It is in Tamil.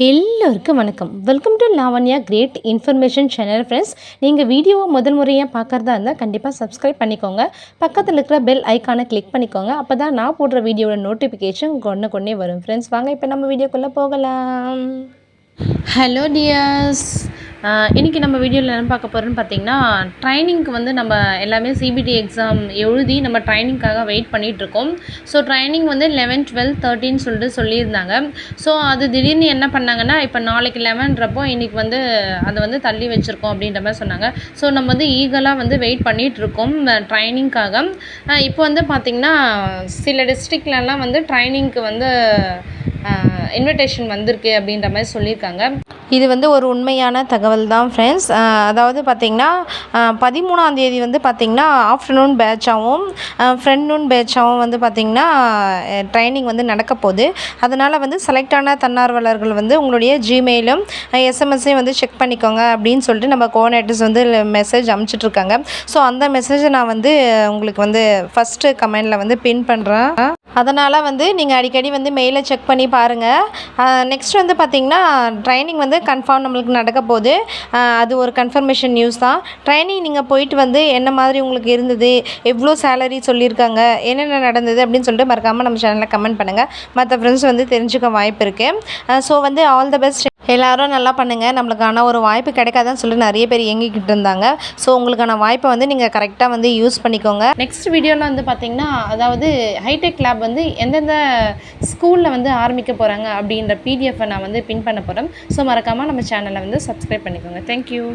எல்லோருக்கும் வணக்கம். Welcome to Lavanya great information channel. Friends, நீங்கள் வீடியோவை முதல் முறையாக பார்க்குறதா இருந்தால் கண்டிப்பாக சப்ஸ்கிரைப் பண்ணிக்கோங்க. பக்கத்தில் இருக்கிற பெல் ஐக்கானை கிளிக் பண்ணிக்கோங்க. அப்போ தான் நான் போடுற வீடியோட நோட்டிஃபிகேஷன் கொண்டே வரும். ஃப்ரெண்ட்ஸ், வாங்க இப்போ நம்ம வீடியோக்குள்ளே போகலாம். ஹலோ டியர்ஸ், இன்றைக்கி நம்ம வீடியோவில் என்ன பார்க்க போகிறோன்னு பார்த்தீங்கன்னா, ட்ரைனிங்க்கு வந்து நம்ம எல்லாமே சிபிடி எக்ஸாம் எழுதி நம்ம ட்ரைனிங்க்காக வெயிட் பண்ணிகிட்ருக்கோம். ஸோ ட்ரைனிங் வந்து 11, 12, 13 சொல்லியிருந்தாங்க. ஸோ அது திடீர்னு என்ன பண்ணாங்கன்னா, இப்போ நாளைக்கு 11ன்றப்போ இன்றைக்கி வந்து அதை வந்து தள்ளி வச்சுருக்கோம் அப்படின்ற மாதிரி சொன்னாங்க. ஸோ நம்ம வந்து ஈகலாக வந்து வெயிட் பண்ணிகிட்ருக்கோம் ட்ரைனிங்க்காக. இப்போ வந்து பார்த்திங்கன்னா சில டிஸ்ட்ரிக்ட்லலாம் வந்து ட்ரைனிங்க்கு வந்து இன்விடேஷன் வந்திருக்கு அப்படின்ற மாதிரி சொல்லியிருக்காங்க. இது வந்து ஒரு உண்மையான தகவல் தான் ஃப்ரெண்ட்ஸ். அதாவது பார்த்திங்கன்னா 13ஆம் தேதி வந்து பார்த்திங்கன்னா ஆஃப்டர்நூன் பேட்சாகவும் ஃப்ரெண்ட்நூன் பேட்சாகவும் வந்து பார்த்திங்கன்னா ட்ரைனிங் வந்து நடக்க போகுது. அதனால் வந்து செலக்டான தன்னார்வலர்கள் வந்து உங்களுடைய ஜிமெயிலும் எஸ்எம்எஸ்ஸையும் வந்து செக் பண்ணிக்கோங்க அப்படின்னு சொல்லிட்டு நம்ம கோஆர்டினேட்டர்ஸ் வந்து மெசேஜ் அனுப்பிச்சிட்ருக்காங்க. ஸோ அந்த மெசேஜை நான் வந்து உங்களுக்கு வந்து ஃபஸ்ட்டு கமெண்டில் வந்து பின் பண்ணுறேன். அதனால் வந்து நீங்கள் அடிக்கடி வந்து மெயிலை செக் பண்ணி பாருங்கள். நெக்ஸ்ட் வந்து பார்த்திங்கன்னா ட்ரைனிங் வந்து கன்ஃபார்ம் நம்மளுக்கு நடக்க போகுது. அது ஒரு கன்ஃபர்மேஷன் நியூஸ் தான். ட்ரைனிங் நீங்கள் போயிட்டு வந்து என்ன மாதிரி உங்களுக்கு இருந்தது, எவ்வளோ சேலரி சொல்லியிருக்காங்க, என்னென்ன நடந்தது அப்படின்னு சொல்லிட்டு மறக்காமல் நம்ம சேனலில் கமெண்ட் பண்ணுங்கள். மற்ற ஃப்ரெண்ட்ஸ் வந்து தெரிஞ்சுக்க வாய்ப்பு இருக்குது. ஸோ வந்து ஆல் த பெஸ்ட். எல்லோரும் நல்லா பண்ணுங்கள். நம்மளுக்கான ஒரு வாய்ப்பு கிடைக்காதுன்னு சொல்லிட்டு நிறைய பேர் இயங்கிக்கிட்டு இருந்தாங்க. ஸோ உங்களுக்கான வாய்ப்பை வந்து நீங்கள் கரெக்டாக வந்து யூஸ் பண்ணிக்கோங்க. நெக்ஸ்ட் வீடியோவில் வந்து பார்த்திங்கன்னா, அதாவது ஹைடெக் லேப் வந்து எந்தெந்த ஸ்கூலில் வந்து ஆரம்பிக்க போகிறாங்க அப்படின்ற பிடிஎஃப்பை நான் வந்து பின் பண்ண போகிறேன். ஸோ மறக்காமல் நம்ம சேனலை வந்து சப்ஸ்கிரைப் பண்ணிக்கோங்க. தேங்க்யூ.